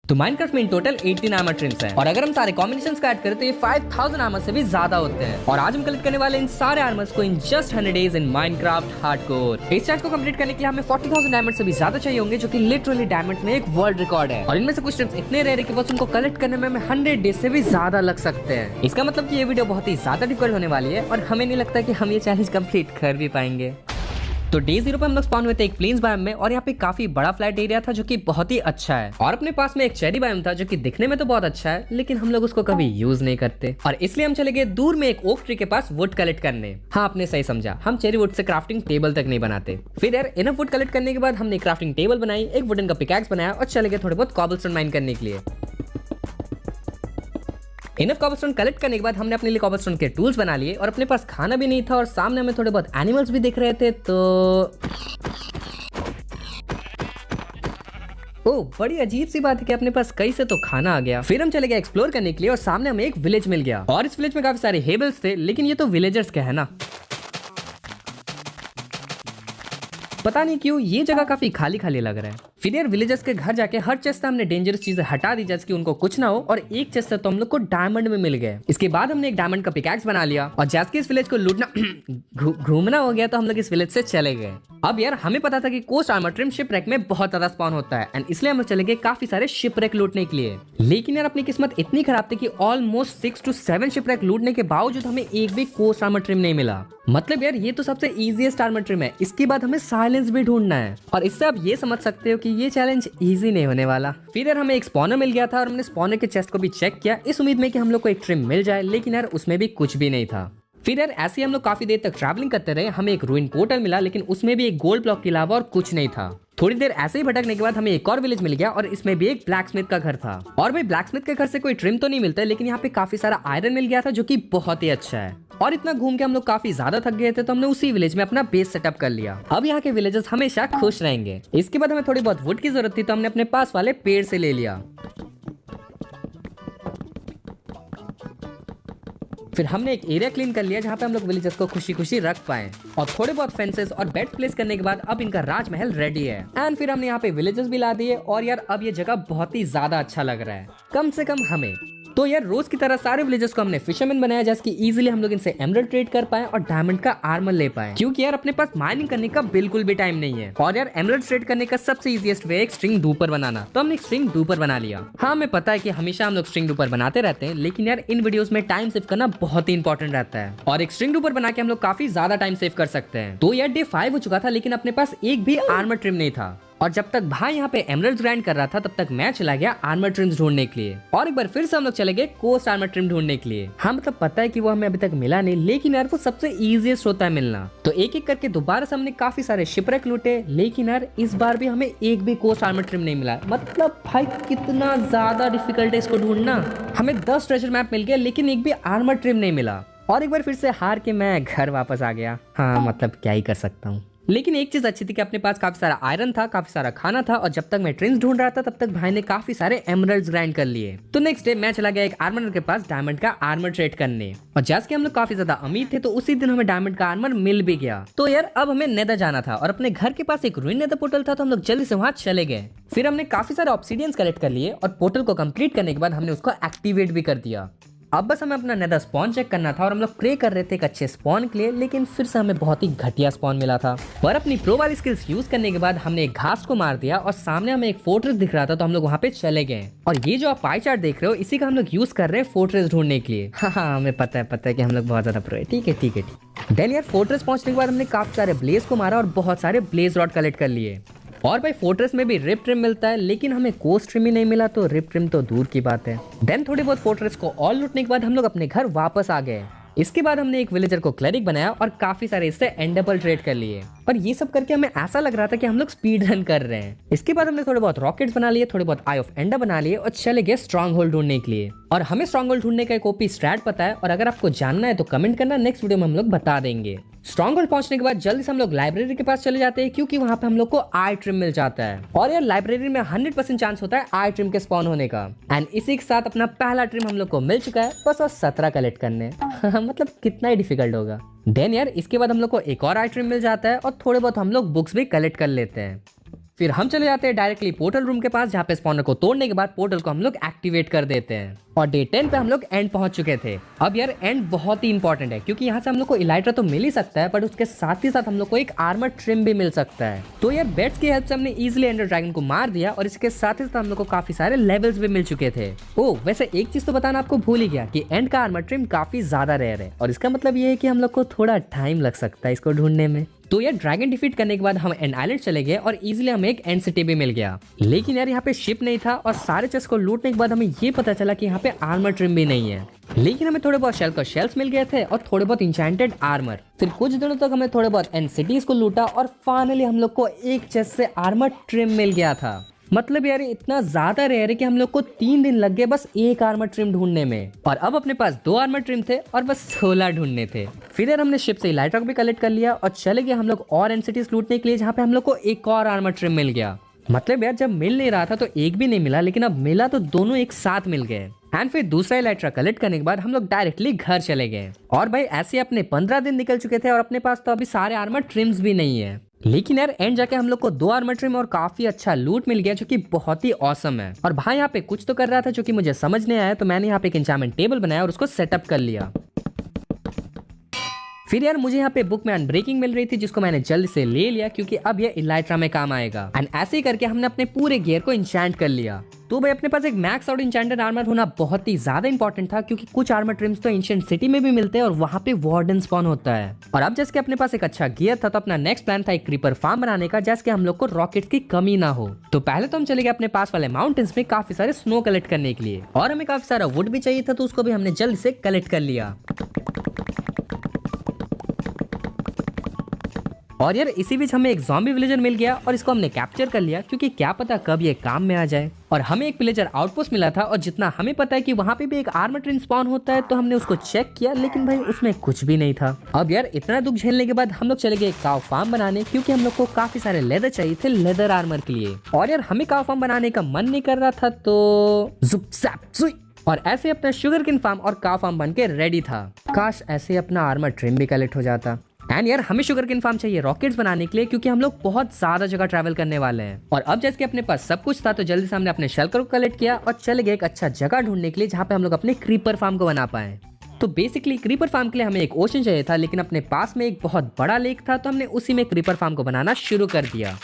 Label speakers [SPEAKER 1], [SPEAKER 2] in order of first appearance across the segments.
[SPEAKER 1] तो माइनक्राफ्ट में in total 18 armour TRIMS हैं और अगर हम सारे कॉम्बिनेशंस का ऐड करें तो ये 5000 आर्मर से भी ज्यादा होते हैं। और आज हम कलेक्ट करने वाले इन सारे आर्मर्स को in just 100 days in Minecraft hardcore. इस चैलेंज को कंप्लीट करने के लिए हमें 40,000 डायमंड से भी ज्यादा चाहिए होंगे, जो कि लिटरली डायमंड में एक वर्ल्ड रिकॉर्ड है। और इनमें से कुछ ट्रिम्स इतने रेयर है कि बस उनको कलेक्ट करने में हमें 100 डेज से भी ज्यादा लग सकते हैं। इसका मतलब कि ये वीडियो बहुत ही ज्यादा डिफिकल्ट होने वाली है और हमें नहीं लगता कि हम ये चैलेंज कंप्लीट कर भी पाएंगे। तो डे 0 पे हम लोग स्पॉन हुए थे एक प्लेन्स बायोम में और यहाँ पे काफी बड़ा फ्लैट एरिया था जो कि बहुत ही अच्छा है। और अपने पास में एक चेरी बायोम था जो कि दिखने में तो बहुत अच्छा है, लेकिन हम लोग उसको कभी यूज नहीं करते और इसलिए हम चले गए दूर में एक ओक ट्री के पास वुड कलेक्ट करने। हाँ, आपने सही समझा, हम cherry would say crafting table तक नहीं बनाते। फिर यार इनफ वुड कलेक्ट करने के बाद हमने क्राफ्टिंग टेबल बनाई, एक वुडन का पिकैक्स बनाया और चले गए थोड़े बहुत कॉबलस्टोन माइन करने के लिए। इनफ कॉबलस्टोन कलेक्ट करने के बाद हमने अपने लिए कॉबलस्टोन के टूल्स बना लिए और अपने पास खाना भी नहीं था और सामने हमें थोड़े बहुत एनिमल्स भी दिख रहे थे। तो ओह, बड़ी अजीब सी बात है कि अपने पास कहीं से तो खाना आ गया। फिर हम चले गए एक्सप्लोर करने के लिए और सामने हमें एक विलेज मिल गया और इस विलेज में काफी सारे हेबल्स थे, लेकिन ये तो विलेजर्स के है ना। पता नहीं क्यों ये जगह काफी खाली खाली लग रहा है। फिर यार विलेजर्स के घर जाके हर चेस्ट से हमने डेंजरस चीजें हटा दी जैसे कि उनको कुछ ना हो और एक चेस्ट से तो हम लोग को डायमंड में मिल गए। इसके बाद हमने एक डायमंड का पिकैक्स बना लिया और जैसे कि इस विलेज को लूटना घूमना हो गया तो हम लोग इस विलेज से चले गए। अब यार हमें पता था कि कोस्ट आर्मर ट्रिम शिपरेक में बहुत ज्यादा स्पॉन होता है एंड इसलिए हम चले गए काफी सारे शिपरेक लूटने के लिए। लेकिन यार अपनी किस्मत इतनी खराब थी कि ऑलमोस्ट 6 to 7 शिपरेक लूटने के बावजूद हमें एक भी कोस्ट आर्मर ट्रिम नहीं मिला। मतलब यार ये तो सबसे इजीएस्ट आर्मर ट्रिम है, इसके बाद हमें साइलेंस भी ढूंढना है और इससे आप ये समझ सकते हो कि ये चैलेंज इजी नहीं होने वाला। फिर यार हमें एक स्पॉनर मिल गया था और हमने स्पॉनर के चेस्ट को भी चेक किया इस उम्मीद में कि हम लोग को एक ट्रिम मिल जाए, लेकिन यार उसमें भी कुछ भी नहीं था। फिर यार ऐसे हम लोग काफी देर तक ट्रैवलिंग करते रहे, हमें एक रूइन पोर्टल मिला लेकिन उसमें भी एक गोल्ड ब्लॉक के अलावा और कुछ नहीं था। थोड़ी देर ऐसे ही भटकने के बाद हमें एक और विलेज मिल गया और इसमें भी एक ब्लैक स्मिथ का घर था। और भाई ब्लैक स्मिथ के घर से कोई ट्रिम तो नहीं मिलता है, लेकिन यहाँ पे काफी सारा आयरन मिल गया था जो कि बहुत ही अच्छा है। और इतना घूम के हम लोग काफी ज्यादा थक गए थे तो हमने उसी विलेज में अपना बेस सेटअप कर लिया। अब यहाँ के विलेजर्स हमेशा खुश रहेंगे। इसके बाद हमें थोड़ी बहुत वुड की जरूरत थी तो हमने अपने पास वाले पेड़ से ले लिया। फिर हमने एक एरिया क्लीन कर लिया जहाँ पे हम लोग विलेजर्स को खुशी खुशी रख पाए और थोड़े बहुत फेंसेस और बेड प्लेस करने के बाद अब इनका राजमहल रेडी है। एंड फिर हमने यहाँ पे विलेजर्स भी ला दिए और यार अब ये जगह बहुत ही ज्यादा अच्छा लग रहा है, कम से कम हमें। तो यार रोज की तरह सारे विलेजर्स को हमने फिशरमैन बनाया जैसे कि इजीली हम लोग इनसे एमरल्ड ट्रेड कर पाए और डायमंड का आर्मर ले पाए, क्योंकि यार अपने पास माइनिंग करने का बिल्कुल भी टाइम नहीं है। और यार एमरल्ड ट्रेड करने का सबसे इजीएस्ट वे एक स्ट्रिंग डूपर बनाना, तो हमने एक स्ट्रिंग डूपर बना लिया। हाँ, हमें पता है कि हमेशा हम लोग स्ट्रिंग डूपर बनाते रहते हैं, लेकिन यार इन वीडियोस में टाइम सेव करना बहुत ही इंपॉर्टेंट रहता है और एक स्ट्रिंग डूपर बना के हम लोग काफी ज्यादा टाइम सेव कर सकते हैं। तो यार डे 5 हो चुका था लेकिन अपने पास एक भी आर्मर ट्रिम नहीं था और जब तक भाई यहाँ पे एमरल्ड्स ग्राइंड कर रहा था तब तक मैं चला गया आर्मर ट्रिम्स ढूंढने के लिए और एक बार फिर से हम लोग चले गए कोस्ट आर्मर ट्रिम ढूंढने के लिए। हाँ, मतलब पता है कि वो हमें अभी तक मिला नहीं, लेकिन यार वो सबसे इजीएस्ट होता है मिलना। तो एक एक करके दोबारा से हमने काफी सारे शिपरेक लूटे, लेकिन यार इस बार भी हमें एक भी कोस्ट आर्मर ट्रिम नहीं मिला। मतलब भाई कितना ज्यादा डिफिकल्ट है इसको ढूंढना। हमें 10 ट्रेजर मैप मिल गया लेकिन एक भी आर्मर ट्रिम नहीं मिला और एक बार फिर से हार के मैं घर वापस आ गया। हाँ, मतलब क्या ही कर सकता हूँ। लेकिन एक चीज अच्छी थी कि अपने पास काफी सारा आयरन था, काफी सारा खाना था और जब तक मैं ट्रिम्स ढूंढ रहा था तब तक भाई ने काफी सारे एमरल्ड्स ग्राइंड कर लिए। तो नेक्स्ट डे मैं चला गया एक आर्मर के पास डायमंड का आर्मर ट्रेड करने और जैसे कि हम लोग काफी ज्यादा अमीर थे तो उसी दिन हमें डायमंड का आर्मर मिल भी गया। तो यार अब हमें नेदर जाना था और अपने घर के पास एक रूइन नेदर पोर्टल था तो हम लोग जल्दी से वहां चले गए। फिर हमने काफी सारे ऑब्सीडियंस कलेक्ट कर लिए और पोर्टल को कंप्लीट करने के बाद हमने उसको एक्टिवेट भी कर दिया। अब बस हमें अपना नेदर स्पॉन चेक करना था और हम लोग प्रे कर रहे थे एक अच्छे स्पॉन के लिए, लेकिन फिर से हमें बहुत ही घटिया स्पॉन मिला था। पर अपनी प्रो वाली स्किल्स यूज करने के बाद हमने एक घास को मार दिया और सामने हमें एक फोर्ट्रेस दिख रहा था तो हम लोग वहाँ पे चले गए। और ये जो आप पाई चार्ट देख रहे हो इसी का हम लोग यूज कर रहे हैं फोर्ट्रेस ढूंढने के लिए। हाँ, हमें पता है कि हम लोग बहुत ज्यादा प्रो है। ठीक है। देन यार फोर्ट्रेस पहुंचने के बाद हमने काफी सारे ब्लेज को मारा और बहुत सारे ब्लेज रॉड कलेक्ट कर लिए। और भाई फोर्ट्रेस में भी रिप ट्रिम मिलता है, लेकिन हमें कोस्ट ट्रिम ही नहीं मिला तो रिप ट्रिम तो दूर की बात है। देन थोड़ी बहुत फोर्ट्रेस को और लूटने के बाद हम लोग अपने घर वापस आ गए। इसके बाद हमने एक विलेजर को क्लेरिक बनाया और काफी सारे इससे एंडेबल ट्रेड कर लिए और ये सब करके हमें ऐसा लग रहा था कि हम लोग स्पीड रन कर रहे हैं। इसके बाद हमने थोड़े बहुत रॉकेट्स बना लिए, थोड़े बहुत आई ऑफ एंडर बना लिए और चले गए स्ट्रॉन्ग होल्ड ढूंढने के लिए। और हमें स्ट्रॉन्ग होल्ड ढूंढने का एक ओपी स्ट्रैट पता है और अगर आपको जानना है तो कमेंट करना, नेक्स्ट वीडियो में हम लोग बता देंगे। स्ट्रॉन्ग होल्ड पहुंचने के बाद जल्दी से हम लोग लाइब्रेरी के पास चले जाते हैं क्योंकि वहां पे हम लोग को आई ट्रिम मिल जाता है और यार लाइब्रेरी में 100% चांस होता है आई ट्रिम के स्पॉन होने का। एंड इसी के साथ अपना पहला ट्रिम हम लोग को मिल चुका है, बस और 17 कलेक्ट करने। मतलब कितना ही डिफिकल्ट होगा। देन यार इसके बाद हम लोग को एक और आई ट्रिम मिल जाता है और थोड़े बहुत हम लोग बुक्स भी कलेक्ट कर लेते हैं। फिर हम चले जाते हैं डायरेक्टली पोर्टल रूम के पास, जहाँ पे स्पॉनर को तोड़ने के बाद पोर्टल को हम लोग एक्टिवेट कर देते हैं। और डे 10 पे हम लोग एंड पहुंच चुके थे। अब यार एंड बहुत ही इंपॉर्टेंट है, क्योंकि यहाँ से हम लोग को इलाइट्रा तो मिल ही सकता है, बट उसके साथ ही साथ हम लोग को एक आर्मर ट्रिम भी मिल सकता है। तो यार बेट्स की हेल्प से हमने इजीली एंडर ड्रैगन को मार दिया, और इसके साथ ही साथ हम लोग को काफी सारे लेवल्स भी मिल चुके थे। ओ वैसे एक चीज तो बताना आपको भूल ही गया कि एंड का आर्मर ट्रिम काफी ज्यादा रेयर है, और इसका मतलब ये है कि हम लोग को थोड़ा टाइम लग सकता है इसको ढूंढने में। तो यार ड्रैगन डिफीट करने के बाद हम एंड आइलैंड चले गए, और इजीली हमें एक एंड सिटी भी मिल गया। लेकिन यार यहाँ पे शिप नहीं था, और सारे चेस्ट को लूटने के बाद हमें ये पता चला कि यहाँ पे आर्मर ट्रिम भी नहीं है। लेकिन हमें थोड़े बहुत शेल का शेल्स मिल गए थे, और थोड़े बहुत इंचेंटेड आर्मर। फिर कुछ दिनों तक हमें थोड़े बहुत एंड सिटीज को लूटा, और फाइनली हम लोग को एक चेस्ट से आर्मर ट्रिम मिल गया था। मतलब यार इतना ज्यादा रेयर है कि हम लोग को 3 दिन लग गए बस एक आर्मर ट्रिम ढूंढने में, और अब अपने पास 2 आर्मर ट्रिम थे और बस 16 ढूंढने थे। फिर यार हमने शिप से इलाइट्रा को भी कलेक्ट कर लिया, और चले गए हम लोग और एनसीटीज लूटने के लिए, जहाँ पे हम लोग को एक और आर्मर ट्रिम मिल गया। मतलब यार जब मिल नहीं रहा था तो एक भी नहीं मिला, लेकिन अब मिला तो दोनों एक साथ मिल गए। एंड फिर दूसरा इलाइट्रा कलेक्ट करने के बाद हम लोग डायरेक्टली घर चले गए। और भाई ऐसे अपने 15 दिन निकल चुके थे, और अपने पास तो अभी सारे आर्मर ट्रिम्स भी नहीं है। लेकिन यार एंड जाके हम लोग को 2 आर्मर ट्रिम और काफी अच्छा लूट मिल गया, जो कि बहुत ही ऑसम है। और भाई यहाँ पे कुछ तो कर रहा था जो कि मुझे समझ नहीं आया, तो मैंने यहाँ पे एक एन्चांटमेंट टेबल बनाया और उसको सेटअप कर लिया। फिर यार मुझे यहाँ पे बुक में अनब्रेकिंग मिल रही थी, जिसको मैंने जल्दी से ले लिया, क्योंकि अब ये इलाइट्रा में काम आएगा। एंड ऐसे ही करके हमने अपने पूरे गियर को इंचेंट कर लिया। तो भाई अपने पास एक मैक्स आउट इंचेंटेड आर्मर होना बहुत ही ज्यादा इंपॉर्टेंट था, क्योंकि कुछ आर्मर ट्रिम्स तो एंशिएंट सिटी में भी मिलते हैं, और वहाँ पे वार्डन स्पॉन होता है। और अब जैसे अपने पास एक अच्छा गियर था, तो अपना नेक्स्ट प्लान था एक क्रीपर फार्म बनाने का, जैसे हम लोग को रॉकेट्स की कमी ना हो। तो पहले तो हम चले गए अपने पास वाले माउंटेन्स में काफी सारे स्नो कलेक्ट करने के लिए, और हमें काफी सारा वुड भी चाहिए था, तो उसको भी हमने जल्दी से कलेक्ट कर लिया। और यार इसी बीच हमें एक ज़ॉम्बी विलेजर मिल गया, और इसको हमने कैप्चर कर लिया, क्योंकि क्या पता कब ये काम में आ जाए। और हमें एक विलेजर आउटपोस्ट मिला था, और जितना हमें पता है कि वहाँ पे भी एक आर्मर ट्रिम स्पॉन होता है, तो हमने उसको चेक किया, लेकिन भाई उसमें कुछ भी नहीं था। अब यार इतना दुख झेलने के बाद हम लोग चले गए काव फार्म बनाने, क्योंकि हम लोग को काफी सारे लेदर चाहिए थे लेदर आर्मर के लिए। और यार हमें काव फार्म बनाने का मन नहीं कर रहा था, तो जुप सैप सुई, और ऐसे अपना शुगर किन फार्म और काव फार्म बन के रेडी था। काश ऐसे अपना आर्मर ट्रिम भी कलेक्ट हो जाता। एंड यार हमें शुगर किन फार्म चाहिए रॉकेट्स बनाने के लिए, क्योंकि हम लोग बहुत ज्यादा जगह ट्रैवल करने वाले हैं। और अब जैसे कि अपने पास सब कुछ था, तो जल्दी से हमने अपने शेल्कर को कलेक्ट किया, और चले गए एक अच्छा जगह ढूंढने के लिए, जहाँ पे हम लोग अपने क्रीपर फार्म को बना पाए। तो बेसिकली क्रीपर फार्म के लिए हमें एक ओशन चाहिए था, लेकिन अपने पास में एक बहुत बड़ा लेक था, तो हमने उसी में क्रीपर फार्म को बनाना शुरू कर दिया।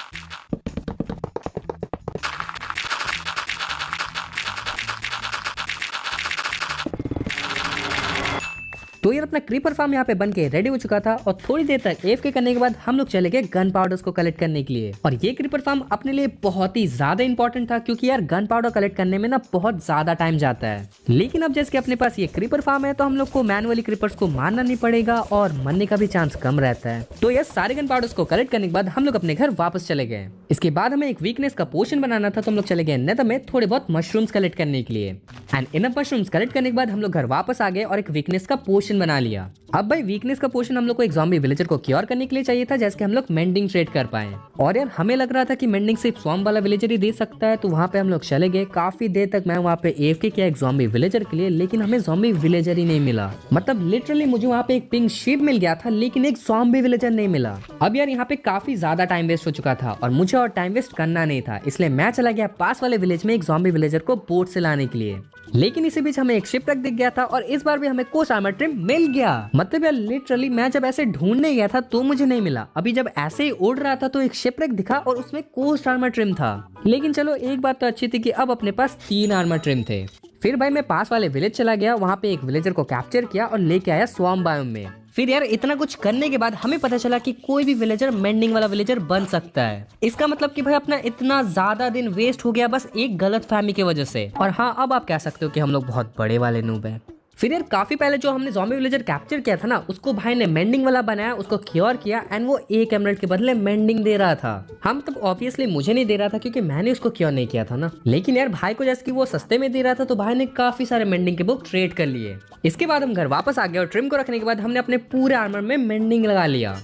[SPEAKER 1] तो यार अपना क्रीपर फार्म यहाँ पे बन के रेडी हो चुका था, और थोड़ी देर तक एफके करने के बाद हम लोग चले गए गन पाउडर्स को कलेक्ट करने के लिए। और ये क्रीपर फार्म अपने लिए बहुत ही ज्यादा इंपॉर्टेंट था, क्योंकि यार गन पाउडर कलेक्ट करने में ना बहुत ज्यादा टाइम जाता है। लेकिन अब जैसे कि अपने पास ये क्रीपर फार्म है, तो हम लोग को मैनुअली क्रीपर्स को मारना नहीं पड़ेगा, और मरने का भी चांस कम रहता है। तो यार सारे गन पाउडर्स को कलेक्ट करने के बाद हम लोग अपने घर वापस चले गए। इसके बाद हमें एक वीकनेस का पोशन बनाना था, तो हम लोग चले गए नेदर में थोड़े बहुत मशरूम्स कलेक्ट करने के लिए। एंड इनफ मशरूम्स कलेक्ट करने के बाद हम लोग घर वापस आ गए, और एक वीकनेस का पोशन बना लिया। अब भाई वीकनेस का पोशन हम लोग को एक ज़ॉम्बी विलेजर को क्योर करने के लिए चाहिए था, जैसे कि हम लोग मेंडिंग ट्रेड कर पाए। और यार हमें लग रहा था कि मेंडिंग सिर्फ स्वॉम्प वाला विलेजर ही दे सकता है, तो वहाँ पे हम लोग चले गए। काफी देर तक मैं वहाँ पे एफके किया एक ज़ॉम्बी विलेजर के लिए, लेकिन हमें ज़ॉम्बी विलेजर ही नहीं मिला। मतलब लिटरली मुझे वहाँ पे एक पिंक शीप मिल गया था, लेकिन एक ज़ॉम्बी विलेजर नहीं मिला। अब यार यहाँ पे काफी ज्यादा टाइम वेस्ट हो चुका था, और मुझे और टाइम वेस्ट करना नहीं था, इसलिए मैं चला गया पास वाले विलेज में एक ज़ॉम्बी विलेजर को बोट से लाने के लिए। लेकिन इसी बीच हमें एक शिपरेक दिख गया था, और इस बार भी हमें कोस्ट आर्मर ट्रिम मिल गया। मतलब यार लिटरली मैं जब ऐसे ढूंढने गया था तो मुझे नहीं मिला, अभी जब ऐसे ही उड़ रहा था तो एक शिपरेक दिखा, और उसमें कोस्ट आर्मर ट्रिम था। लेकिन चलो एक बात तो अच्छी थी कि अब अपने पास 3 आर्मर ट्रिम थे। फिर भाई मैं पास वाले विलेज चला गया, वहाँ पे एक विलेजर को कैप्चर किया और लेके आया स्वॉम्प बायोम में। फिर यार इतना कुछ करने के बाद हमें पता चला कि कोई भी विलेजर मेंडिंग वाला विलेजर बन सकता है। इसका मतलब कि भाई अपना इतना ज्यादा दिन वेस्ट हो गया बस एक गलत फहमी की वजह से। और हाँ अब आप कह सकते हो कि हम लोग बहुत बड़े वाले नूब हैं। फिर यार काफी पहले जो हमने ज़ॉम्बी विलेजर कैप्चर किया था ना, उसको भाई ने मेंडिंग वाला बनाया, उसको क्योर किया, एंड वो 1 एमराल्ड के बदले मेंडिंग दे रहा था। हम तब ऑब्वियसली मुझे नहीं दे रहा था, क्योंकि मैंने उसको क्योर नहीं किया था ना। लेकिन यार भाई को जैसे कि वो सस्ते में दे रहा था, तो भाई ने काफी सारे मेंडिंग के बुक ट्रेड कर लिए। इसके बाद हम घर वापस आ गए, और ट्रिम को रखने के बाद हमने अपने पूरे आर्मर में मेंडिंग लगा लिया।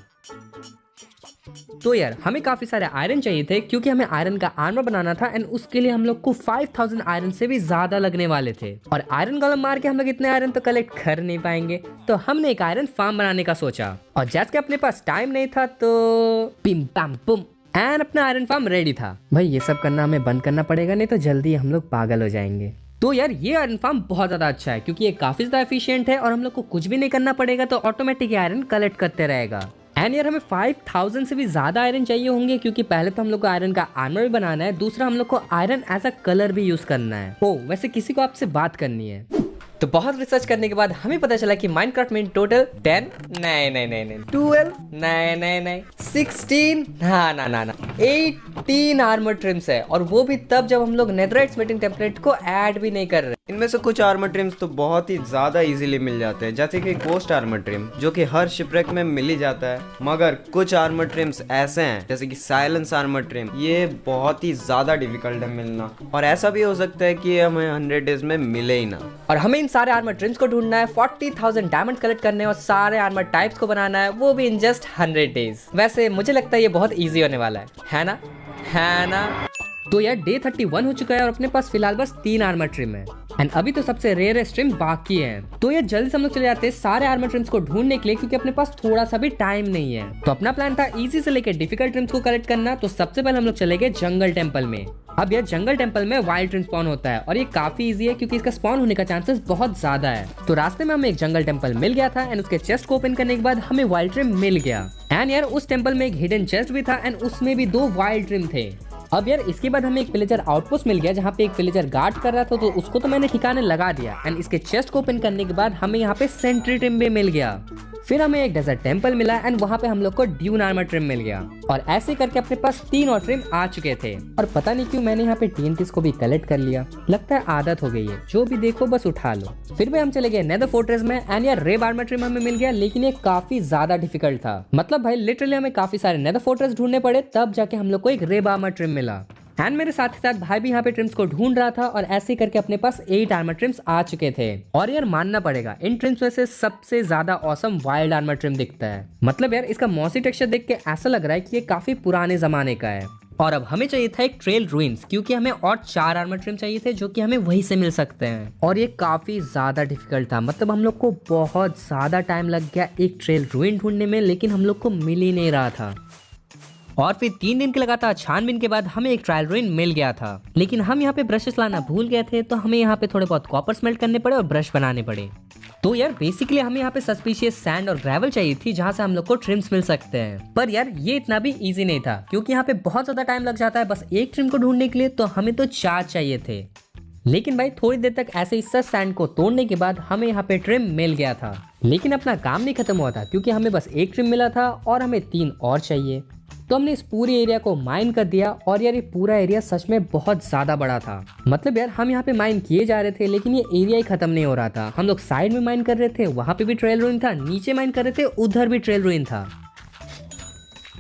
[SPEAKER 1] तो यार हमें काफी सारे आयरन चाहिए थे, क्योंकि हमें आयरन का आर्मर बनाना था, एंड उसके लिए हम लोग को 5000 आयरन से भी ज्यादा लगने वाले थे। और आयरन गोलम मार के हम लोग इतने आयरन तो कलेक्ट कर नहीं पाएंगे, तो हमने एक आयरन फार्म बनाने का सोचा। और जैसे कि अपने पास टाइम नहीं था, तो पिम पैम पुम एंड अपना आयरन फार्म रेडी था। भाई ये सब करना हमें बंद करना पड़ेगा, नहीं तो जल्दी हम लोग पागल हो जाएंगे। तो यार ये आयरन फार्म बहुत ज्यादा अच्छा है क्योंकि ये काफी ज्यादा एफिशिएंट है और हम लोग को कुछ भी नहीं करना पड़ेगा, तो ऑटोमेटिक आयरन कलेक्ट करते रहेगा। एंड यार हमें 5000 से भी ज्यादा आयरन चाहिए होंगे क्योंकि पहले तो हम लोग को आयरन का आर्मर भी बनाना है, दूसरा हम लोग को आयरन एज अ कलर भी यूज करना है। ओ वैसे किसी को आपसे बात करनी है। तो बहुत रिसर्च करने के बाद हमें पता चला कि माइनक्राफ्ट में टोटल 10 नहीं 12 नहीं 16 ना 18 आर्मर ट्रिम्स है, और वो भी तब जब हम लोग नेदरराइट स्मिथिंग टेम्पलेट को ऐड भी नहीं कर रहे।
[SPEAKER 2] इनमें से कुछ आर्मर ट्रिम्स तो बहुत ही ज्यादा इजीली मिल जाते हैं, जैसे कि गोस्ट आर्मर ट्रिम जो कि हर शिपरेक में मिल ही जाता है, मगर कुछ आर्मर ट्रिम्स ऐसे हैं जैसे कि साइलेंस आर्मर ट्रिम, ये बहुत ही ज्यादा डिफिकल्ट है मिलना, और ऐसा भी हो सकता है कि हमें 100 डेज में मिले ही ना।
[SPEAKER 1] और हमें इन सारे आर्मर ट्रिम्स को ढूंढना है, 40,000 डायमंड्स कलेक्ट करने और सारे आर्मर टाइप्स को बनाना है, वो भी इन जस्ट 100 डेज। वैसे मुझे लगता है ये बहुत इजी होने वाला है ना। तो यार डे 31 हो चुका है और अपने पास फिलहाल बस 3 आर्मर ट्रिम है, एंड अभी तो सबसे रेयरेस्ट ट्रिम बाकी है। तो यार जल्दी से हम लोग चले जाते हैं सारे आर्मर ट्रिम्स को ढूंढने के लिए, क्योंकि अपने पास थोड़ा सा भी टाइम नहीं है। तो अपना प्लान था इजी से लेकर डिफिकल्ट ट्रिम्स को कलेक्ट करना। तो सबसे पहले हम लोग चले गए जंगल टेम्पल में। अब यार जंगल टेम्पल में वाइल्ड ट्रिम स्पॉन होता है और ये काफी इजी है क्योंकि इसका स्पॉन होने का चांसेस बहुत ज्यादा है। तो रास्ते में हमें एक जंगल टेम्पल मिल गया था एंड उसके चेस्ट को ओपन करने के बाद हमें वाइल्ड ट्रिम मिल गया। एंड यार उस टेम्पल में एक हिडन चेस्ट भी था एंड उसमें भी 2 वाइल्ड ट्रिम थे। अब यार इसके बाद हमें एक विलेजर आउटपोस्ट मिल गया जहाँ पे एक विलेजर गार्ड कर रहा था, तो उसको तो मैंने ठिकाने लगा दिया। एंड इसके चेस्ट को ओपन करने के बाद हमें यहाँ पे सेंट्री ट्रिम भी मिल गया। फिर हमें एक डेजर्ट टेम्पल मिला एंड वहाँ पे हम लोग को ड्यून आर्मर ट्रिम मिल गया, और ऐसे करके अपने पास 3 और ट्रिम आ चुके थे। और पता नहीं क्यों मैंने यहाँ पे TNTs को भी कलेक्ट कर लिया, लगता है आदत हो गई है, जो भी देखो बस उठा लो। फिर भी हम चले गए नेदर फोर्ट्रेस में एंड यार रेब आर्मर ट्रिम हमें मिल गया, लेकिन ये काफी ज्यादा डिफिकल्ट था। मतलब भाई लिटरली हमें काफी सारे नेदर फोर्ट्रेस ढूंढने पड़े, तब जाके हम लोग को एक रेब आर्मर ट्रिम मिला। एंड मेरे साथ ही साथ भाई भी यहाँ पे ट्रिम्स को ढूंढ रहा था, और ऐसे करके अपने पास 8 आर्मर ट्रिम्स आ चुके थे। और यार मानना पड़ेगा इन ट्रिम्स में से सबसे ज्यादा ऑसम वाइल्ड आर्मर ट्रिम दिखता है। मतलब यार इसका मॉसी टेक्सचर देख के ऐसा लग रहा है कि ये काफी पुराने जमाने का है। और अब हमें चाहिए था एक ट्रेल रूइंस, क्योंकि हमें और 4 आर्मर ट्रिम चाहिए थे जो कि हमें वहीं से मिल सकते हैं। और ये काफी ज्यादा डिफिकल्ट था, मतलब हम लोग को बहुत ज्यादा टाइम लग गया एक ट्रेल रूइन ढूंढने में, लेकिन हम लोग को मिल ही नहीं रहा था। और फिर 3 दिन के लगातार छानबीन के बाद हमें एक ट्रायल रूइन मिल गया था, लेकिन हम यहाँ पे ब्रशेस लाना भूल गए थे, तो हमें यहाँ पे थोड़े बहुत कॉपर स्मेल्ट करने पड़े और ब्रश बनाने पड़े। तो यार बेसिकली हमें यहाँ पे सस्पिशियस सैंड और ग्रेवल चाहिए थी जहाँ से हम लोग को ट्रिम्स मिल सकते हैं। पर यार ये इतना भी इजी नहीं था, क्योंकि यहाँ पे बहुत ज्यादा टाइम लग जाता है बस एक ट्रिम को ढूंढने के लिए, तो हमें तो 4 चाहिए थे। लेकिन भाई थोड़ी देर तक ऐसे ही सच सैंड को तोड़ने के बाद हमें यहाँ पे ट्रिम मिल गया था। लेकिन अपना काम नहीं खत्म हुआ था, क्योंकि हमें बस एक ट्रिम मिला था और हमें 3 और चाहिए। तो हमने इस पूरे एरिया को माइन कर दिया, और यार ये पूरा एरिया सच में बहुत ज्यादा बड़ा था। मतलब यार हम यहाँ पे माइन किए जा रहे थे, लेकिन ये एरिया ही खत्म नहीं हो रहा था। हम लोग साइड में माइन कर रहे थे, वहां पे भी ट्रेल रूइन था, नीचे माइन कर रहे थे, उधर भी ट्रेल रूइन था।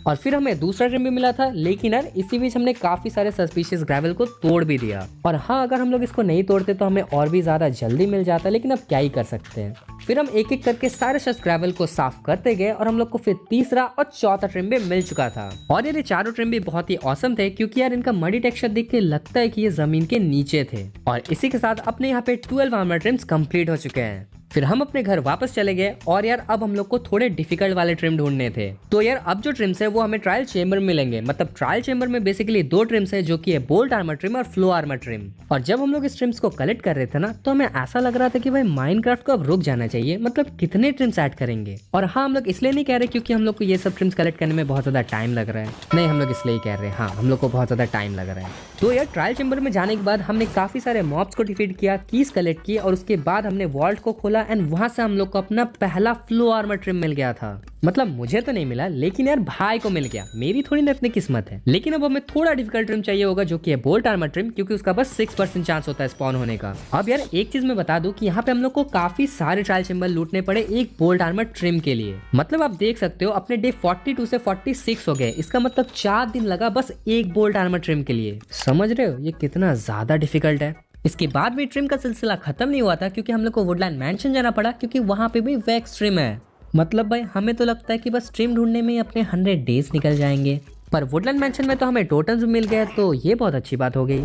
[SPEAKER 1] और फिर हमें दूसरा ट्रिम भी मिला था, लेकिन यार इसी बीच हमने काफी सारे सस्पिशियस ग्रेवल को तोड़ भी दिया। और हाँ, अगर हम लोग इसको नहीं तोड़ते तो हमें और भी ज्यादा जल्दी मिल जाता, लेकिन अब क्या ही कर सकते हैं। फिर हम एक एक करके सारे सच ग्रेवल को साफ करते गए, और हम लोग को फिर तीसरा और चौथा ट्रिम भी मिल चुका था। और ये चारों ट्रिम भी बहुत ही औसम थे, क्योंकि यार इनका मडी टेक्सचर देख के लगता है कि ये जमीन के नीचे थे। और इसी के साथ अपने यहाँ पे 12 आर्मर ट्रिम्स कंप्लीट हो चुके हैं। फिर हम अपने घर वापस चले गए, और यार अब हम लोग को थोड़े डिफिकल्ट वाले ट्रिम ढूंढने थे। तो यार अब जो ट्रिम्स है वो हमें ट्रायल चेंबर में मिलेंगे। मतलब ट्रायल चेंबर में बेसिकली 2 ट्रिम्स है, जो कि है बोल्ट आर्मर ट्रिम और फ्लो आर्मर ट्रिम। और जब हम लोग इस ट्रिम्स को कलेक्ट कर रहे थे ना, तो हमें ऐसा लग रहा था कि भाई माइनक्राफ्ट को अब रुक जाना चाहिए, मतलब कितने ट्रिम्स ऐड करेंगे। और हाँ, हम लोग इसलिए नहीं कह रहे क्योंकि हम लोग को ये सब ट्रिम्स कलेक्ट करने में बहुत ज्यादा टाइम लग रहा है, नहीं, हम लोग इसलिए कह रहे हैं, हाँ हम लोग को बहुत ज्यादा टाइम लग रहा है। तो यार ट्रायल चेंबर में जाने के बाद हमने काफी सारे मॉब्स को डिफीट किया, कीज कलेक्ट की, और उसके बाद हमने वॉल्ट को खोला एंड वहां से हम लोग को अपना पहला फ्लो आर्मर ट्रिम मिल गया था। मतलब मुझे तो नहीं मिला, लेकिन यार भाई को मिल गया, मेरी थोड़ी ना इतनी किस्मत है। लेकिन अब हमें थोड़ा डिफिकल्ट ट्रिम चाहिए होगा, जो कि है बोल्ट आर्मर ट्रिम, क्योंकि उसका बस 6% चांस होता है स्पॉन होने का। अब यार एक चीज मैं बता दूं कि यहाँ पे हम लोग को काफी सारे ट्रायल चेंबर लूटने पड़े एक बोल्ट आर्मर ट्रिम के लिए। मतलब आप देख सकते हो अपने डे 42 से 46 हो गए, इसका मतलब 4 दिन लगा बस एक बोल्ट आर्मर ट्रिम के लिए। समझ रहे हो ये कितना ज्यादा डिफिकल्ट है। इसके बाद भी ट्रिम का सिलसिला खत्म नहीं हुआ था, क्योंकि हम लोग को वुडलैंड मैंशन जाना पड़ा, क्योंकि वहां पे भी वैक्स ट्रिम है। मतलब भाई हमें तो लगता है कि बस ट्रिम ढूंढने में ही अपने 100 डेज निकल जाएंगे, पर वुडलैंड मैंशन में तो हमें टोटम्स मिल गए, तो ये बहुत अच्छी बात हो गई।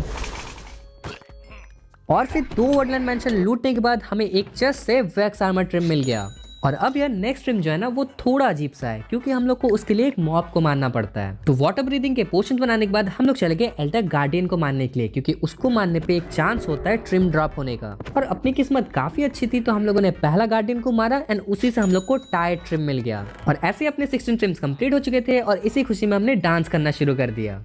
[SPEAKER 1] और फिर 2 वुडलैंड मैंशन लूटने के बाद हमें एक चेस्ट से वैक्स आर्मर ट्रिम मिल गया। और अब यार नेक्स्ट ट्रिम जो है ना वो थोड़ा अजीब सा है क्योंकि हम लोग को उसके लिए एक मॉब को मारना पड़ता है। तो वाटर ब्रीदिंग के पोशन बनाने के बाद हम लोग चले गए एल्टर गार्डियन को मारने के लिए क्योंकि उसको मारने पे एक चांस होता है ट्रिम ड्रॉप होने का। और अपनी किस्मत काफी अच्छी थी तो हम लोगों ने पहला गार्डियन को मारा एंड उसी से हम लोग को टायर ट्रिम मिल गया। और ऐसे अपने 16 ट्रिम्स कंप्लीट हो चुके थे और इसी खुशी में हमने डांस करना शुरू कर दिया।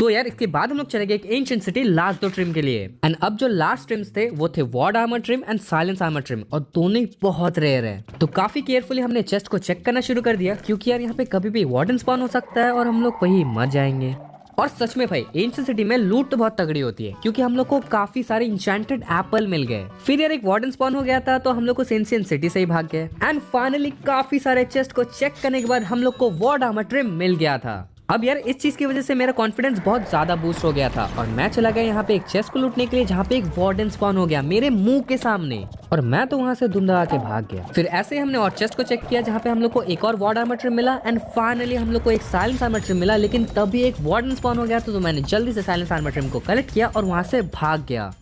[SPEAKER 1] तो यार इसके बाद हम लोग चले गए एक एंशिएंट सिटी लास्ट 2 ट्रिम के लिए। एंड अब जो लास्ट ट्रिम्स थे वो थे ward armour trim and silence armour trim और दोनों ही बहुत रेयर है। तो काफी केयरफुली हमने चेस्ट को चेक करना शुरू कर दिया क्योंकि यार यहाँ पे कभी भी वार्डन स्पॉन हो सकता है और हम लोग वही मर जाएंगे। और सच में भाई एंशिएंट सिटी में लूट तो बहुत तगड़ी होती है क्योंकि हम लोग को काफी सारे इंचेंटेड एप्पल मिल गए। फिर यार एक वार्डन स्पॉन हो गया था तो हम लोग को एंशिएंट सिटी से ही भाग गए। एंड फाइनली काफी सारे चेस्ट को चेक करने के बाद हम लोग को वार्ड आर्मर ट्रिम मिल गया था। अब यार इस चीज की वजह से मेरा कॉन्फिडेंस बहुत ज्यादा बूस्ट हो गया था और मैं चला गया यहाँ पे एक चेस्ट को लूटने के लिए जहाँ पे एक वार्डन स्पॉन हो गया मेरे मुंह के सामने और मैं तो वहाँ से दुम दबा के भाग गया। फिर ऐसे ही हमने और चेस्ट को चेक किया जहाँ पे हम लोग को एक और वार्ड आर्मर ट्रिम मिला एंड फाइनली हम लोग को एक साइलेंस आर्मर ट्रिम मिला। लेकिन तभी एक वार्डन स्पॉन हो गया तो मैंने जल्दी से साइलेंस आर्मर ट्रिम को कलेक्ट किया और वहाँ से भाग गया।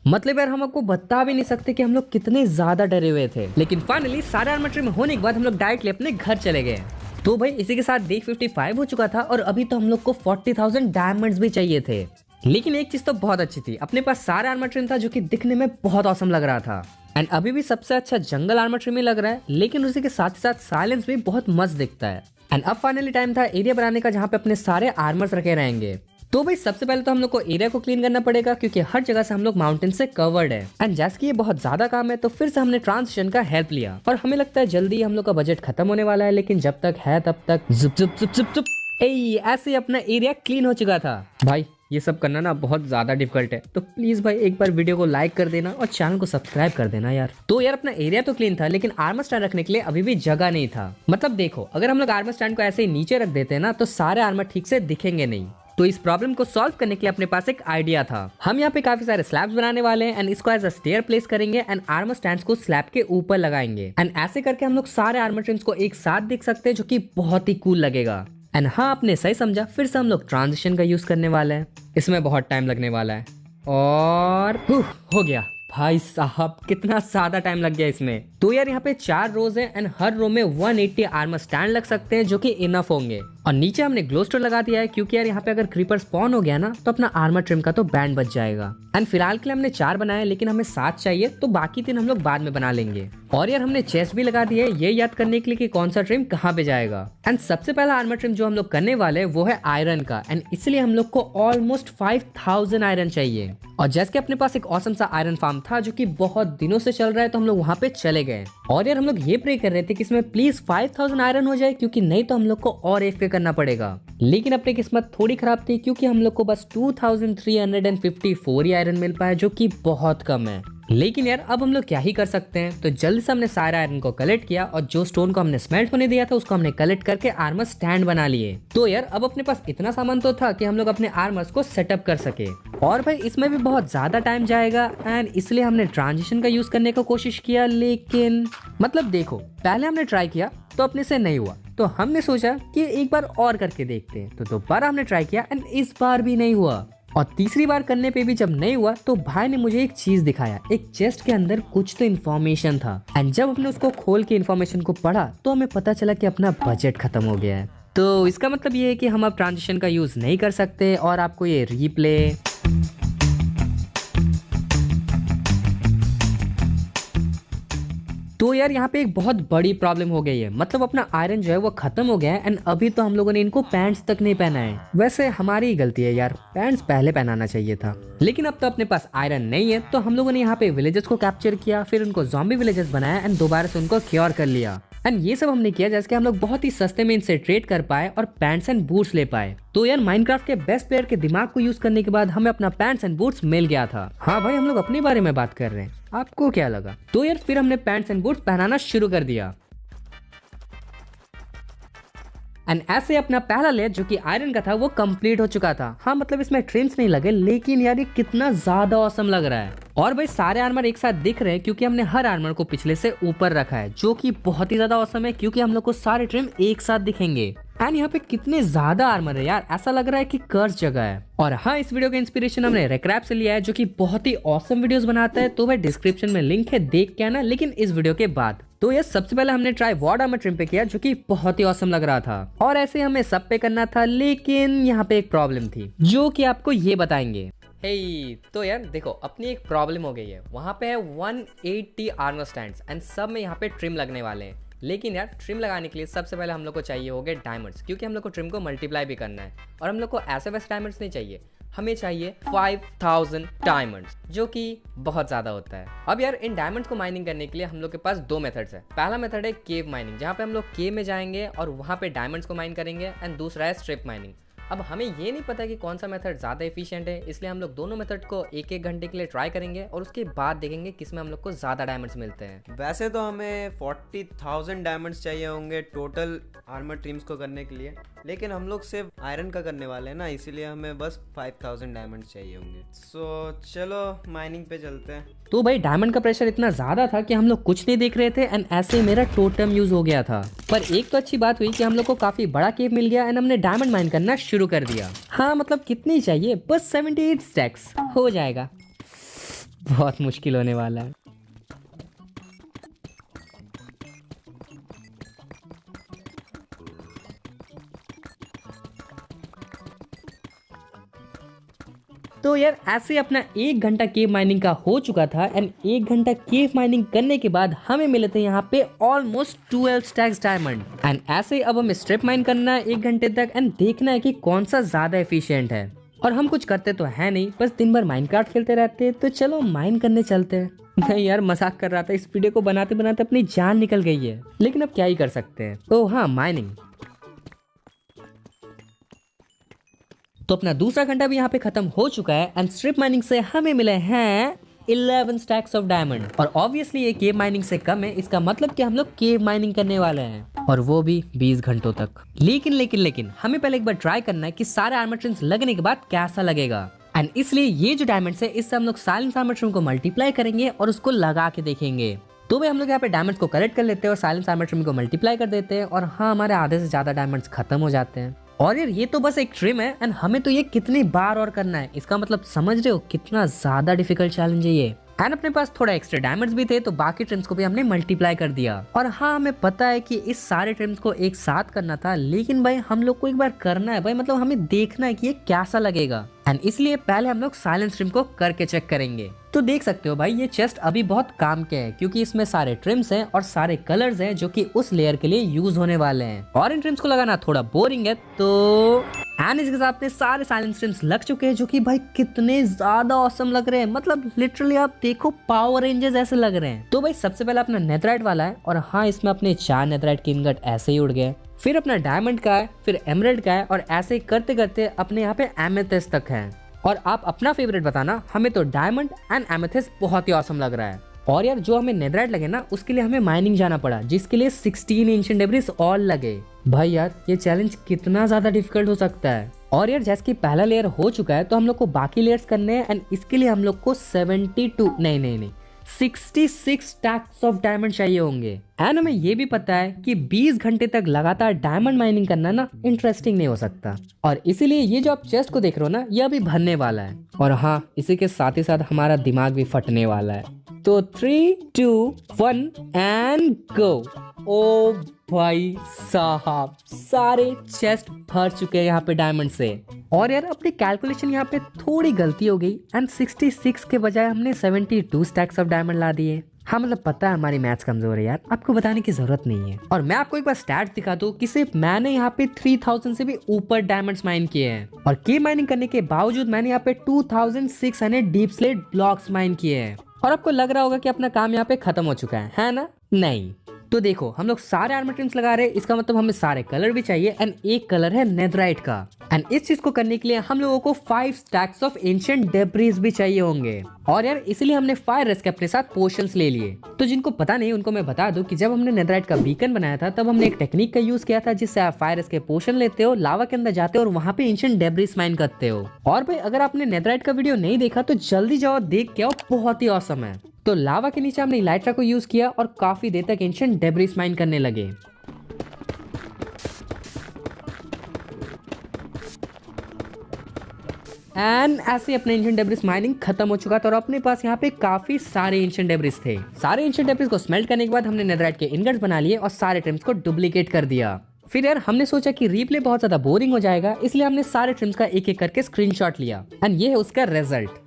[SPEAKER 1] मतलब यार हम आपको बता भी नहीं सकते कि हम लोग कितने ज्यादा डरे हुए थे। लेकिन फाइनली सारे आर्मर ट्रिम होने के बाद हम लोग डायरेक्टली अपने घर चले गए। तो भाई इसी के साथ डे 55 हो चुका था और अभी तो हम लोग को 40,000 डायमंड्स भी चाहिए थे। लेकिन एक चीज तो बहुत अच्छी थी, अपने पास सारा आर्मर ट्रिम था जो कि दिखने में बहुत औसम लग रहा था। एंड अभी भी सबसे अच्छा जंगल आर्मर ट्रिम ही लग रहा है लेकिन उसी के साथ ही साथ साइलेंस भी बहुत मस्त दिखता है। एंड अब फाइनली टाइम था एरिया बनाने का जहाँ पे अपने सारे आर्मर्स रखे रहेंगे। तो भाई सबसे पहले तो हम लोग को एरिया को क्लीन करना पड़ेगा क्योंकि हर जगह से हम लोग माउंटेन से कवर्ड है। एंड जैसे कि ये बहुत ज्यादा काम है तो फिर से हमने ट्रांजिशन का हेल्प लिया और हमें लगता है जल्दी हम लोग का बजट खत्म होने वाला है। लेकिन जब तक है तब तक जुप जुप जुप जुप जुप ऐसे ही अपना एरिया क्लीन हो चुका था। भाई ये सब करना ना बहुत ज्यादा डिफिकल्ट है तो प्लीज भाई एक बार वीडियो को लाइक कर देना और चैनल को सब्सक्राइब कर देना यार। तो यार अपना एरिया तो क्लीन था लेकिन आर्मर स्टैंड रखने के लिए अभी भी जगह नहीं था। मतलब देखो अगर हम लोग आर्मर स्टैंड को ऐसे ही नीचे रख देते हैं ना तो सारे आर्मर ठीक से दिखेंगे नहीं। तो इस प्रॉब्लम को सॉल्व करने के लिए अपने पास एक आइडिया था। हम यहाँ पे काफी सारे स्लैब्स बनाने वाले हैं एंड इसको एज अ स्टेयर प्लेस करेंगे एंड आर्मर स्टैंड्स को स्लैब के ऊपर लगाएंगे। एंड ऐसे करके हम लोग सारे आर्मर ट्रिम्स को एक साथ देख सकते हैं जो कि बहुत ही कूल लगेगा। एंड हाँ आपने सही समझा, फिर से हम लोग ट्रांजिशन का यूज करने वाले हैं। इसमें बहुत टाइम लगने वाला है और हो गया। भाई साहब कितना ज्यादा टाइम लग गया इसमें। तो यार यहाँ पे 4 रोज है एंड हर रो में 180 आर्मर स्टैंड लग सकते हैं जो कि इनफ होंगे। और नीचे हमने ग्लो स्टोर लगा दिया है क्योंकि यार यहाँ पे अगर क्रीपर स्पॉन हो गया ना तो अपना आर्मर ट्रिम का तो बैंड बच जाएगा। एंड फिलहाल के लिए हमने 4 बनाए लेकिन हमें 7 चाहिए तो बाकी 3 हम लोग बाद में बना लेंगे। और यार हमने चेस्ट भी लगा दी है ये याद करने के लिए कि कौन सा ट्रिम कहाँ पे जाएगा। एंड सबसे पहला आर्मर ट्रिम जो हम लोग करने वाले हैं वो है आयरन का एंड इसलिए हम लोग को ऑलमोस्ट 5000 आयरन चाहिए। और जैसे कि अपने पास एक ऑसम सा आयरन फार्म था जो कि बहुत दिनों से चल रहा है तो हम लोग वहाँ पे चले गए। और यार हम लोग ये प्रे कर रहे थे कि इसमें प्लीज 5000 आयरन हो जाए क्योंकि नहीं तो हम लोग को और एफके करना पड़ेगा। लेकिन अपनी किस्मत थोड़ी खराब थी क्योंकि हम लोग को बस 2354 ही आयरन मिल पाया जो कि बहुत कम है। लेकिन यार अब हम लोग क्या ही कर सकते हैं। तो जल्दी से हमने सारे आयरन को कलेक्ट किया और जो स्टोन को हमने स्मेल्ट होने दिया था उसको हमने कलेक्ट करके आर्मर स्टैंड बना लिए। तो यार अब अपने पास इतना सामान तो था कि हम लोग अपने आर्मर्स को सेटअप कर सके। और भाई इसमें भी बहुत ज्यादा टाइम जाएगा एंड इसलिए हमने ट्रांजिशन का यूज करने का कोशिश किया। लेकिन मतलब देखो पहले हमने ट्राई किया तो अपने से नहीं हुआ तो हमने सोचा कि एक बार और करके देखते हैं। तो दोबारा हमने ट्राई किया एंड इस बार भी नहीं हुआ। और तीसरी बार करने पे भी जब नहीं हुआ तो भाई ने मुझे एक चीज दिखाया। एक चेस्ट के अंदर कुछ तो इन्फॉर्मेशन था एंड जब हमने उसको खोल के इन्फॉर्मेशन को पढ़ा तो हमें पता चला कि अपना बजट खत्म हो गया है। तो इसका मतलब ये है कि हम अब ट्रांजिशन का यूज नहीं कर सकते और आपको ये रीप्ले तो यार यहाँ पे एक बहुत बड़ी प्रॉब्लम हो गई है। मतलब अपना आयरन जो है वो खत्म हो गया है एंड अभी तो हम लोगों ने इनको पैंट्स तक नहीं पहना है। वैसे हमारी ही गलती है यार, पैंट्स पहले पहनाना चाहिए था। लेकिन अब तो अपने पास आयरन नहीं है तो हम लोगों ने यहाँ पे विलेजेस को कैप्चर किया, फिर उनको ज़ॉम्बी विलेजेस बनाया एंड दोबारा से उनको क्योर कर लिया। एंड ये सब हमने किया जैसे कि हम लोग बहुत ही सस्ते में इनसे ट्रेड कर पाए और पैंट्स एंड बूट्स ले पाए। तो यार माइनक्राफ्ट के बेस्ट प्लेयर के दिमाग को यूज करने के बाद हमें अपना पैंट्स एंड बूट्स मिल गया था। हाँ भाई हम लोग अपने बारे में बात कर रहे हैं, आपको क्या लगा? तो यार फिर हमने पैंट्स एंड बूट्स पहनाना शुरू कर दिया एंड ऐसे अपना पहला लेयर जो कि आयरन का था वो कंप्लीट हो चुका था। हाँ मतलब इसमें ट्रिम्स नहीं लगे लेकिन यार ये कितना ज्यादा औसम लग रहा है। और भाई सारे आर्मर एक साथ दिख रहे हैं क्योंकि हमने हर आर्मर को पिछले से ऊपर रखा है जो कि बहुत ही ज्यादा औसम है क्योंकि हम लोग को सारे ट्रिम एक साथ दिखेंगे। एंड यहाँ पे कितने ज्यादा आर्मर है यार, ऐसा लग रहा है कि कर्स जगह है। और हाँ, इस वीडियो का इंस्पिरेशन हमने रेक्रैप से लिया है, जो कि बहुत ही ऑसम वीडियोस बनाता है। तो भाई डिस्क्रिप्शन में लिंक है, देख के आना, लेकिन इस वीडियो के बाद। तो ये सबसे पहले हमने ट्राई वॉर्ड आर्मर ट्रिम पे किया, जो कि बहुत ही ऑसम लग रहा था, और ऐसे हमें सब पे करना था। लेकिन यहाँ पे एक प्रॉब्लम थी, जो कि आपको ये बताएंगे। तो यार देखो, अपनी एक प्रॉब्लम हो गई है। वहाँ पे है 180 आर्मर स्टैंड्स एंड सब में यहाँ पे ट्रिम लगने वाले हैं। लेकिन यार ट्रिम लगाने के लिए सबसे पहले हम लोग को चाहिए होंगे डायमंड्स, क्योंकि हम लोग को ट्रिम को मल्टीप्लाई भी करना है। और हम लोग को ऐसे वैसे डायमंड्स नहीं चाहिए, हमें चाहिए 5000 डायमंड्स, जो कि बहुत ज़्यादा होता है। अब यार इन डायमंड्स को माइनिंग करने के लिए हम लोग के पास दो मेथड्स है। पहला मेथड है केव माइनिंग, जहाँ पे हम लोग केव में जाएंगे और वहाँ पे डायमंड्स को माइन करेंगे, एंड दूसरा है स्ट्रिप माइनिंग। अब हमें ये नहीं पता कि कौन सा मेथड ज़्यादा एफिशिएंट है, इसलिए हम लोग दोनों मेथड को एक एक घंटे के लिए ट्राई करेंगे और उसके बाद देखेंगे किसमें हम लोग को ज़्यादा डायमंड्स मिलते हैं।
[SPEAKER 2] वैसे तो हमें 40,000 डायमंड्स चाहिए होंगे टोटल आर्मर ट्रिम्स को करने के लिए, लेकिन हम लोग सिर्फ आयरन का करने वाले हैं ना, इसीलिए हमें बस 5000 डायमंड्स चाहिए होंगे। सो चलो माइनिंग पे चलते हैं।
[SPEAKER 1] तो भाई डायमंड का प्रेशर इतना ज्यादा था कि हम लोग कुछ नहीं देख रहे थे, एंड ऐसे ही मेरा टोटम यूज हो गया था। पर एक तो अच्छी बात हुई कि हम लोग को काफी बड़ा केव मिल गया, एंड हमने डायमंड माइन करना शुरू कर दिया। हाँ मतलब कितनी चाहिए, बस 78 स्टैक्स हो जाएगा। बहुत मुश्किल होने वाला है। तो यार ऐसे अपना 1 घंटा केव माइनिंग का हो चुका था, एंड 1 घंटा केव माइनिंग करने के बाद हमें मिले थे यहाँ पे ऑलमोस्ट 12 स्टैक्स डायमंड। एंड ऐसे अब हमें स्ट्रिप माइन करना है 1 घंटे तक, एंड देखना है कि कौन सा ज्यादा एफिशिएंट है। और हम कुछ करते तो है नहीं, बस दिन भर माइनक्राफ्ट खेलते रहते, तो चलो माइन करने चलते हैं। नहीं यार मजाक कर रहा था, इस वीडियो को बनाते बनाते अपनी जान निकल गई है, लेकिन अब क्या ही कर सकते हैं। तो हाँ, माइनिंग। तो अपना दूसरा घंटा भी यहाँ पे खत्म हो चुका है, एंड स्ट्रिप माइनिंग से हमें मिले हैं 11 स्टैक्स ऑफ डायमंड। और ऑब्वियसली ये केव माइनिंग से कम है, इसका मतलब कि हम लोग केव माइनिंग करने वाले हैं, और वो भी 20 घंटों तक। लेकिन हमें पहले एक बार ट्राई करना है कि सारे आर्मर ट्रिम्स लगने के बाद कैसा लगेगा। एंड इसलिए ये जो डायमंड्स है, इससे हम लोग साइलेंस आर्मर ट्रिम को मल्टीप्लाई करेंगे और उसको लगा के देखेंगे। तो भाई हम लोग यहाँ पे डायमंड्स को कलेक्ट कर लेते हैं और साइलेंस आर्मर ट्रिम को मल्टीप्लाई कर देते हैं, और हाँ, हमारे आधे से ज्यादा डायमंड्स खत्म हो जाते हैं। और यार ये तो बस एक ट्रिम है, एंड हमें तो ये कितनी बार और करना है, इसका मतलब समझ रहे हो कितना ज्यादा डिफिकल्ट चैलेंज है ये। एंड अपने पास थोड़ा एक्स्ट्रा डायमंड्स भी थे, तो बाकी ट्रिम्स को भी हमने मल्टीप्लाई कर दिया। और हाँ, हमें पता है कि इस सारे ट्रिम्स को एक साथ करना था, लेकिन भाई हम लोग को एक बार करना है भाई, मतलब हमें देखना है कि ये कैसा लगेगा। एंड इसलिए पहले हम लोग साइलेंस ट्रिम को करके चेक करेंगे। तो देख सकते हो भाई, ये चेस्ट अभी बहुत काम के है, क्योंकि इसमें सारे ट्रिम्स हैं और सारे कलर्स हैं जो कि उस लेयर के लिए यूज होने वाले हैं। और इन ट्रिम्स को लगाना थोड़ा बोरिंग है, तो एंड इसके साथ में सारे साइलेंस ट्रिम्स लग चुके हैं, जो कि भाई कितने ज्यादा ऑसम लग रहे हैं। मतलब लिटरली आप देखो, पावर रेंजर्स ऐसे लग रहे हैं। तो भाई सबसे पहले अपना नेथराइट वाला है, और हाँ, इसमें अपने 4 नेथराइट के इनगट ऐसे ही उड़ गए। फिर अपना डायमंड का है, फिर एमरल्ड का है, और ऐसे करते करते अपने यहाँ पे एमेथिस्ट तक है। और आप अपना फेवरेट बताना, हमें तो डायमंड एंड एमेथिस्ट बहुत ही ऑसम लग रहा है। और यार जो हमें नेथराइट लगे ना, उसके लिए हमें माइनिंग जाना पड़ा, जिसके लिए 16 एंशिएंट डेब्रिस और लगे। भाई यार ये चैलेंज कितना ज्यादा डिफिकल्ट हो सकता है। और यार जैसे कि पहला लेयर हो चुका है, तो हम लोग को बाकी लेयर्स करने हैं, एंड इसके लिए हम लोग को 66 स्टैक्स ऑफ डायमंड चाहिए होंगे। एंड हमें ये भी पता है कि 20 घंटे तक लगातार डायमंड माइनिंग करना ना इंटरेस्टिंग नहीं हो सकता, और इसीलिए ये जो आप चेस्ट को देख रहे हो ना, ये अभी भरने वाला है। और हाँ, इसी के साथ ही साथ हमारा दिमाग भी फटने वाला है। तो 3, 2, 1 एंड गो। ओ भाई साहब, सारे चेस्ट भर चुके हैं यहाँ पे डायमंड से। और यार अपनी कैलकुलेशन यहाँ पे थोड़ी गलती हो गई, एंड 66 के बजाय हमने 72 स्टैक्स ऑफ डायमंड ला दिए। हाँ मतलब पता है हमारी मैथ्स कमजोर है यार, आपको बताने की जरूरत नहीं है। और मैं आपको एक बार स्टैट्स दिखा दूं कि सिर्फ मैंने यहाँ पे 3000 से भी ऊपर डायमंड्स माइन किए हैं, और केव माइनिंग करने के बावजूद मैंने यहाँ पे 2600 डीप स्लेट ब्लॉक्स माइन किए हैं। और आपको लग रहा होगा कि अपना काम यहाँ पे खत्म हो चुका है ना? नहीं। तो देखो हम लोग सारे आर्मर ट्रिम्स लगा रहे हैं, इसका मतलब हमें सारे कलर भी चाहिए, एंड एक कलर है नेथराइट का। एंड इस चीज को करने के लिए हम लोगों को 5 स्टैक्स ऑफ एंशिएंट डेब्रिस भी चाहिए होंगे। और यार इसीलिए हमने फायर रेस के अपने साथ पोशंस ले लिए। तो जिनको पता नहीं उनको मैं बता दूं कि जब हमने नेथराइट का बीकन बनाया था, तब हमने एक टेक्निक का यूज किया था, जिससे आप फायर रेस के पोशन लेते हो, लावा के अंदर जाते हो और वहाँ पे एंशिएंट डेब्रिस माइन करते हो। और भाई अगर आपने नेथराइट का वीडियो नहीं देखा तो जल्दी जाओ देख के आओ, बहुत ही ऑसम है। तो लावा के नीचे हमने इलाइट्रा को यूज किया और काफी देर तक एंशिएंट डेब्रिस माइन करने लगे। एंड ऐसे अपने एंशिएंट डेब्रिस माइनिंग खत्म हो चुका था और अपने पास यहाँ पे काफी सारे एंशिएंट डेब्रिस थे। सारे एंशिएंट डेब्रिस को स्मेल्ट करने के बाद हमने नेथरराइट के इनगट्स बना लिए और सारे ट्रिम्स को डुप्लीकेट कर दिया। फिर यार हमने सोचा कि रीप्ले बहुत ज्यादा बोरिंग हो जाएगा, इसलिए हमने सारे ट्रिम्स का एक एक करके स्क्रीनशॉट लिया एंड ये है उसका रिजल्ट।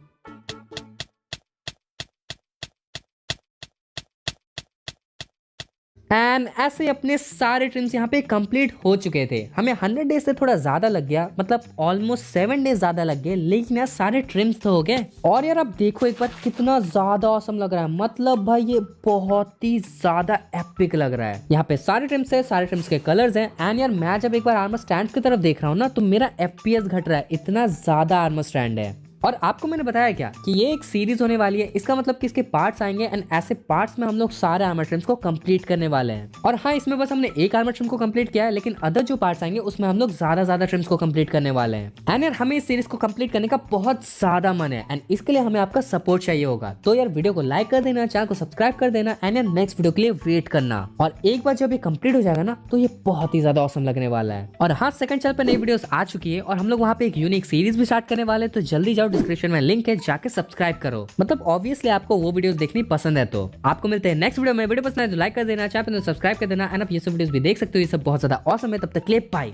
[SPEAKER 1] एंड ऐसे अपने सारे ट्रिम्स यहाँ पे कंप्लीट हो चुके थे। हमें 100 डेज से थोड़ा ज्यादा लग गया, मतलब ऑलमोस्ट 7 डेज ज्यादा लग गए, लेकिन यार सारे ट्रिम्स तो हो गए। और यार अब देखो एक बार कितना ज्यादा ऑसम लग रहा है, मतलब भाई ये बहुत ही ज्यादा एपिक लग रहा है। यहाँ पे सारे ट्रिम्स है, सारे ट्रिम्स के कलर्स हैं। एंड यार मैं जब एक बार आर्मर स्टैंड की तरफ देख रहा हूँ ना, तो मेरा FPS घट रहा है, इतना ज्यादा आर्मर स्टैंड है। और आपको मैंने बताया क्या कि ये एक सीरीज होने वाली है, इसका मतलब कि इसके पार्ट्स आएंगे एंड ऐसे पार्ट्स में हम लोग सारे आर्मर ट्रिम्स को कंप्लीट करने वाले हैं। और हाँ, इसमें बस हमने एक आर्मर ट्रिम को कंप्लीट किया है, लेकिन अदर जो पार्ट्स आएंगे उसमें हम लोग ज्यादा ट्रिम्स को कंप्लीट करने वाले हैं। एंड यार हमें इस सीरीज को कंप्लीट करने का बहुत ज्यादा मन है एंड इसके लिए हमें आपका सपोर्ट चाहिए होगा। तो यार वीडियो को लाइक कर देना, चैनल को सब्सक्राइब कर देना एंड यार नेक्स्ट वीडियो के लिए वेट करना। और एक बार जब ये कंप्लीट हो जाएगा ना, तो ये बहुत ही ज्यादा ऑसम लगने वाला है। और हाँ, सेकंड चैनल पर नई वीडियोस आ चुकी है और हम लोग वहाँ पे एक यूनिक सीरीज भी स्टार्ट करने वाले हैं, तो जल्दी जाओ, डिस्क्रिप्शन में लिंक है, जाके सब्सक्राइब करो। मतलब ऑब्वियसली आपको वो वीडियोस देखनी पसंद है। तो आपको मिलते हैं नेक्स्ट वीडियो में। वीडियो पसंद है तो लाइक कर देना, चैनल को सब्सक्राइब कर देना एंड आप ये सब वीडियोस भी देख सकते हो, ये सब बहुत ज्यादा ऑसम है। तब तक के लिए बाय।